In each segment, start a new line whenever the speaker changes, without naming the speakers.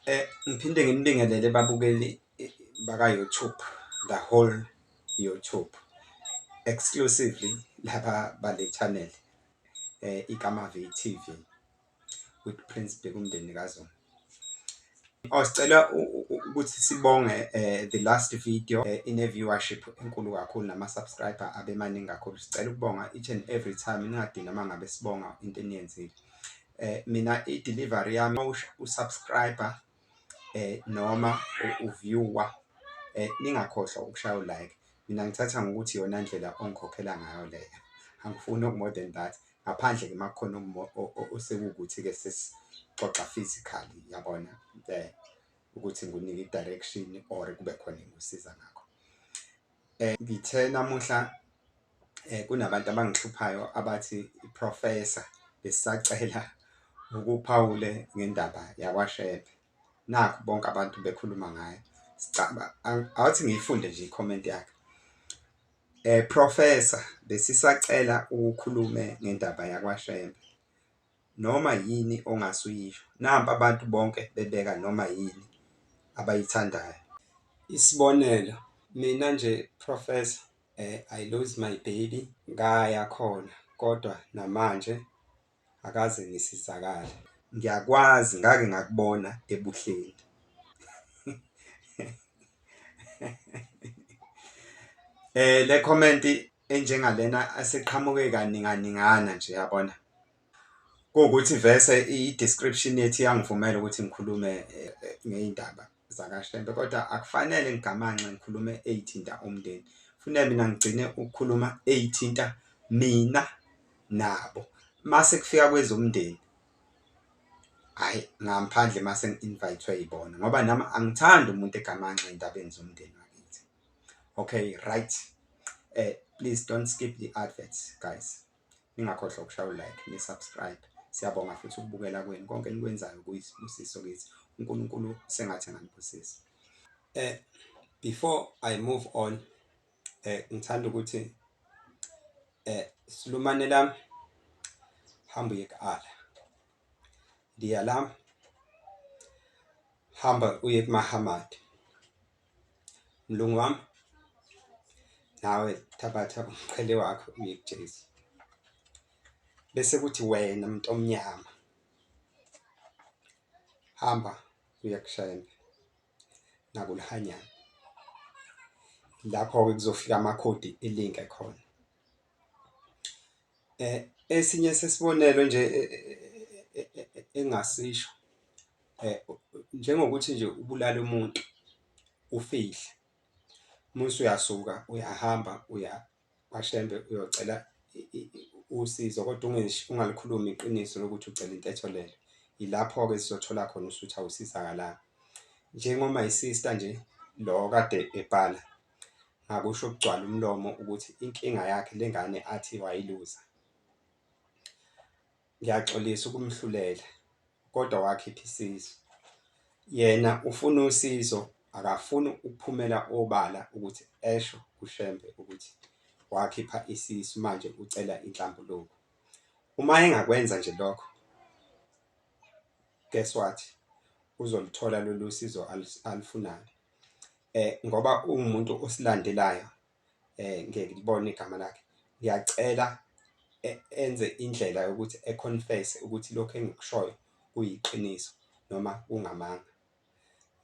Ngiphinde ngimibingelele babukeli baka-YouTube, the whole YouTube, exclusively laba bale channel iKamavi TV with Prince Bheki umndeni kaZuma. Sicela ukuthi sibonge the last video ine-viewership enkulu kakhulu nama-subscriber abe maningi kakhulu. Sicela ukubonga each and every time ningadini uma ngabe sibonga into eniyenzile. Mina i-delivery yami usubscriber noma uviewer ningakhohlwa ukushaya u-like. Mina ngithatha ngokuthi iyona ndlela ongikhokhela ngayo leyo. Angifuni more than that. Ngaphandle ke makukhona osekuwukuthi-ke sesixoxa physically, yabona, ukuthi ngikunike i-direction or kube khona engikusiza ngakho. Ngithe namuhla kunabantu abangihluphayo abathi i-Professor besisacela ukuphawule ngendaba yakwaShembe. Nakho bonke abantu bekhuluma ngayo. Awuthi ngiyifunde nje i-comment yakhe. Professor besisacela ukukhulume ngendaba yakwaShembe. Noma yini ongasuyisho. Nampa abantu bonke bebeka noma yini abayithandayo. Isibonelo, mina nje Professor I lose my baby ngaya khona kodwa namanje akaze ngisizakale. Ngiyakwazi ngake ngakubona ebuhleni. Le comment enjengalena aseqhamuke kaninganingana nje, yabona. Kuwukuthi vese i-description yethi yangivumela ukuthi ngikhulume ngeindaba zakaShembe, kodwa akufanele ngigamanxe ngikhulume eyithinta umndeni. Kufanele mina ngigcine ukukhuluma eyithinta mina nabo. Mase kufika kwezomndeni, hayi ngaphandle mase ngi-invite yibona ngoba nami angithandi umuntu egamanxe endabeni zomndeni wakithi. Okay, right. Please don't skip the adverts, guys. Ningakhohlwa ukushaya u-like, ni-subscribe. Siyabonga futhi ukubukela kwenu. Konke enikwenzayo kuyisibusiso kithi. uNkulunkulu sengathi anganibusisa. Before I move on, ngithanda ukuthi silumane lami hamba uye ku-Allah. Diya lami hamba uye kuMahamad. Mlungu wami nawe thabatha umqhele wakho uye kuJesu. Bese kuthi wena muntu omnyama hamba uya kuShembe nakuLhanyana. Lapho-ke kuzofika amakhodi elinke khona. Esinye sesibonelo nje engasisho njengokuthi nje ubulala umuntu ufihle. Musu uyasuka uyahamba uya kwaShembe uyocela usizo kodwa ungalikhulumi iqiniso lokuthi ucela into etholele. Ilapho-ke sizothola khona usuthi awusizakalanga. Njengoma isister nje lo kade ebhala ngakusho ukugcwala umlomo ukuthi inkinga yakhe lengane athi wayiluza. Ngiyaxolisa ukumhlulela kodwa wakhipha isizo. Yena ufuna usizo, akafuni ukuphumela obala ukuthi esho kuShembe ukuthi wakhipha isisu manje ucela inhlambuluko. Uma engakwenza nje lokho, guess what? Uzolithola lolu sizo alifunayo. Ngoba ungumuntu osilandelayo, ngeke libone igama lakhe. Ngiyacela enze indlela yokuthi econfess ukuthi lokho engikushoyo kuyiqiniso noma kungamanga.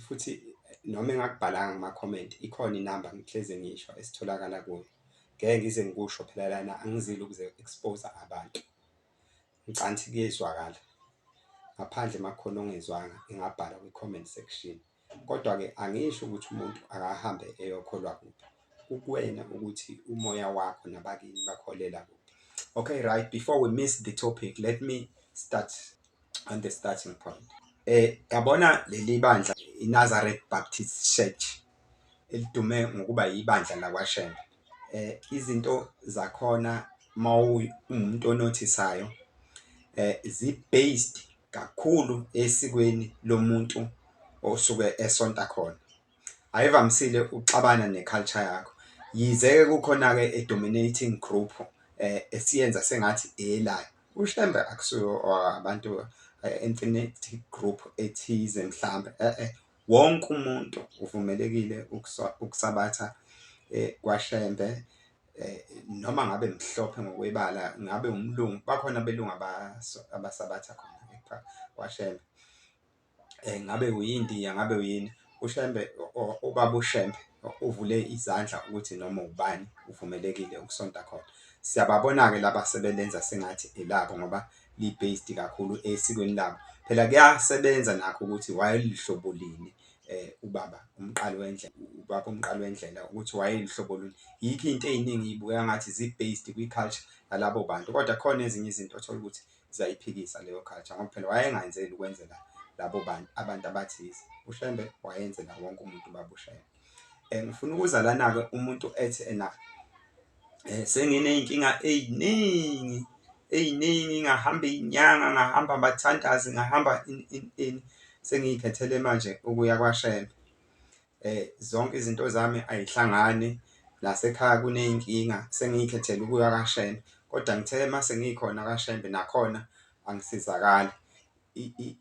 Futhi noma engakubhalanga kuma-comment, ikhona inamba ngihleze ngisho esitholakala kuyo. Ngeke ngize ngikusho phela lana angizile ukuze expose abantu. Ngicanthi kuyezwakala. Ngaphandle makukhona ongezwanga engabhala kwi-comment section. Kodwa-ke angisho ukuthi umuntu akahambe eyokholwa kuphi. Kukuwena ukuthi umoya wakho nabakini bakholela kuphi. Okay, right. Before we miss the topic, let me start on the starting point. Yabona leli bandla iNazareth Baptist Church elidume ngokuba ibandla lakwaShembe. Izinto zakhona umuntu onothisayo zi-based kakhulu esikweni lomuntu osuke esonta khona. Ayivamisile uxabana neculture yakho. Yize-ke kukhona-ke a dominating group esiyenza sengathi elayo uShembe akusiwo abantu ethnic group ethize mhlambe wonke umuntu uvumelekile ukusabatha kwaShembe, noma ngabe mhlophe ngokwebala, ngabe umlungu, bakhona abelungu abasabatha khona kwaShembe, ngabe uyindiya, ngabe uyini. uShembe ubaba uShembe uvule izandla ukuthi noma ubani uvumelekile ukusonta khona. Siyababona-ke laba sebelenza sengathi elabo ngoba li-based kakhulu esikweni labo. Phela kuyasebenza nakho ukuthi wayelihlobo lini ubaba uMqali Wendlela ukuthi wayelihlobo luni. Yikho into ey'ningi y'bukeka ngathi zi-based kwi-culture yalabo bantu, kodwa khona ezinye izinto othola ukuthi ziyayiphikisa leyo culture ngoba phela wayengayenzeli ukwenzela labo bantu abathize. uShembe wayenzela wonke umuntu ubaba uShembe. Ngifuna ukuza lana-ke umuntu ethi ena senginey'nkinga ey'ningi, ngahamba iy'nyanga, ngahamba abathandazi, ngahamba ini, sengiy'khethele manje ukuya kwaShembe. Zonke izinto zami ay'hlangani, nasekhaya kuney'nkinga, sengiy'khethele ukuya kwaShembe. Kodwa ngithe mase ngikhona kwaShembe nakhona angisizakali.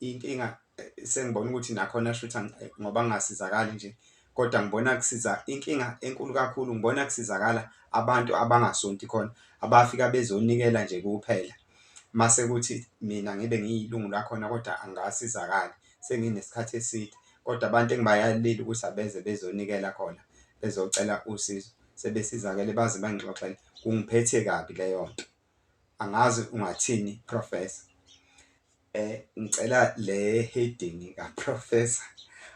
Inkinga sengibona ukuthi nakhona shuthi ngoba ngingasizakali nje, kodwa ngibona kusiza. Inkinga enkulu kakhulu ngibona kusizakala abantu abangasonti khona, abafika bezonikela nje kuphela. Mase kuthi mina ngibe ngiyilungu lakhona kodwa angasizakali, senginesikhathi eside, kodwa abantu engibayaleli ukuthi abeze bezonikela khona, bezocela usizo, sebesizakele baze bangixoxele. Kungiphethe kabi leyo nto. Angazi ungathini Professor? Ngicela le heading kaProfessor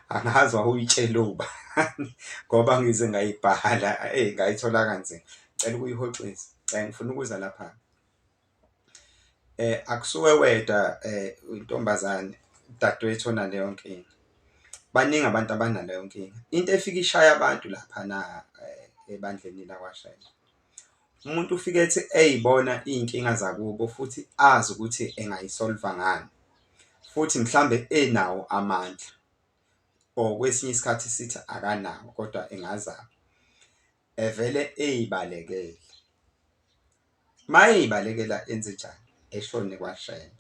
angazi wawuyitshele ubani ngoba ngize ngayibhala ngayithola kanzima. Ngicela ukuyihoxisa. Ngifuna ukuza lapha. Akusuwe wedwa intombazane dadewethu onaleyo nkinga. Baningi abantu abanaleyo nkinga. Into efika ishaya abantu laphana ebandleni lakwaShembe. Umuntu ufike ethi eyibona iy'nkinga zakubo futhi azi ukuthi engayisolva ngani, futhi mhlambe enawo amandla, or kwesinye isikhathi sithi akanawo kodwa engazama, evele eyibalekele. Mayeyibalekela enze njani? Eshone kwaShembe.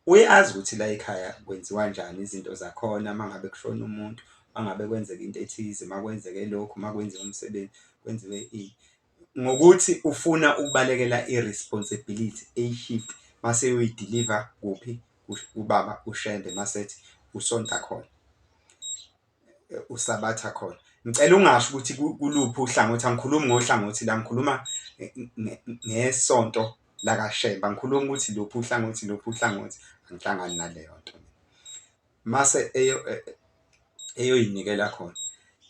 Uyazi ukuthi la ekhaya kwenziwa njani izinto zakhona, mangabe kushona umuntu, mangabe kwenzeka into ethize, makwenzeke lokhu, makwenziwa umsebenzi, kwenziwe ini. Ngokuthi ufuna ukubalekela i-responsibility eyishift mase uyoyideliver kuphi? Ubaba uShembe masethi usonta khona, usabatha khona. Ngicela ungasho ukuthi kuluphi uhlangothi, angikhulumi ngohlangothi la, ngikhuluma ngesonto lakaShembe, angikhulumi ukuthi luphi uhlangothi, angihlangani naleyo nto. Mase eyoyinikela khona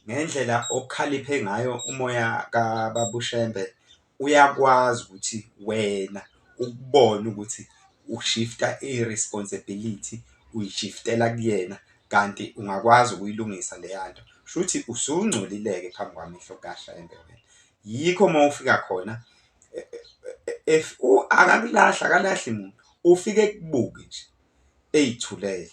ngendlela okhaliphe ngayo umoya kababa uShembe, uyakwazi ukuthi wena ukubone ukuthi ushifta i-responsibility, uyishiftela kuyena, kanti ungakwazi ukuyilungisa leya nto. Shuthi usungcolile-ke phambi kwamehlo kaShembe wena. Yikho uma ufika khona akalahli muntu, ufike kubuke nje eyithulele.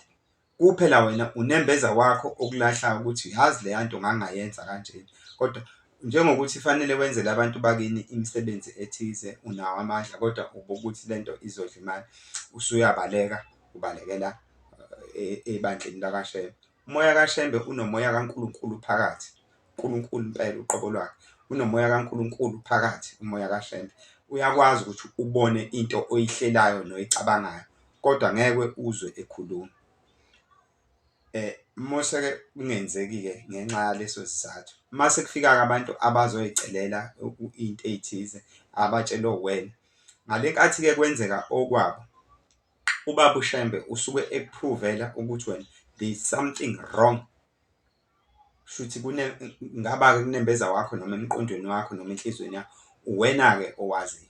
Kuphela wena unembeza wakho okulahlayo ukuthi yazi leya nto ngangayenza kanjeni, kodwa njengokuthi fanele wenzele abantu bakini imisebenzi ethize, unawo amandla, kodwa ubukuthi lento izodla imali, usuyabaleka, ubalekela ebandleni lakaShembe. Umoya kaShembe unomoya kaNkulunkulu phakathi. uNkulunkulu impela uqobo lwakhe, unomoya kaNkulunkulu phakathi. Umoya kaShembe uyakwazi ukuthi ubone into oyihlelayo noyicabangayo, kodwa ngeke uzwe ekhuluma. Mose-ke kungenzeki-ke ngenxa yaleso sizathu, mase kufika-ke abantu abazoyicelela into ey'thize, abatshelwe uwena. Ngale nkathi-ke kwenzeka okwabo, ubaba uShembe usuke ekuphrovela ukuthi wena there is something wrong. Shuthi ngaba-ke kunembeza wakho noma emqondweni wakho noma enhlizweni yakho, uwena-ke owaziyo.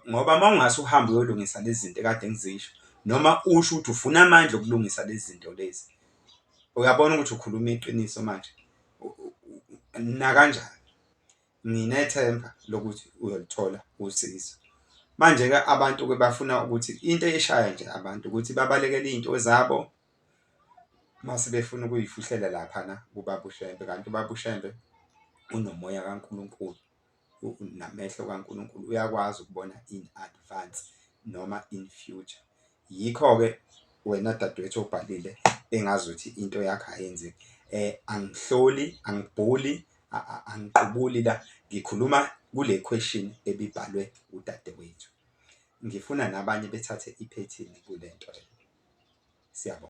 Ngoba uma ungase uhambe uyolungisa lezi zinto ekade ngizisho, noma usho ukuthi ufuna amandla okulungisa lezi zinto lezi, uyabona ukuthi ukhuluma iqiniso manje. Nakanjani? Nginethemba lokuthi uyolithola usizo. Manje-ke abantu-ke bafuna ukuthi into eshaya nje abantu ukuthi babalekele iy'nto zabo mase befuna ukuy'fihlela laphana kubaba uShembe, kanti ubaba uShembe unomoya kaNkulunkulu, namehlo kaNkulunkulu, uyakwazi ukubona in advance noma in future. Yikho-ke wena dadewethu obhalile engazuthi into yakho ayenzeki. Angihloli, angibhuli, angiqubuli la, ngikhuluma kule question ebibhalwe udadewethu. Ngifuna nabanye bethathe iphethini kule nto le. Siyabonga.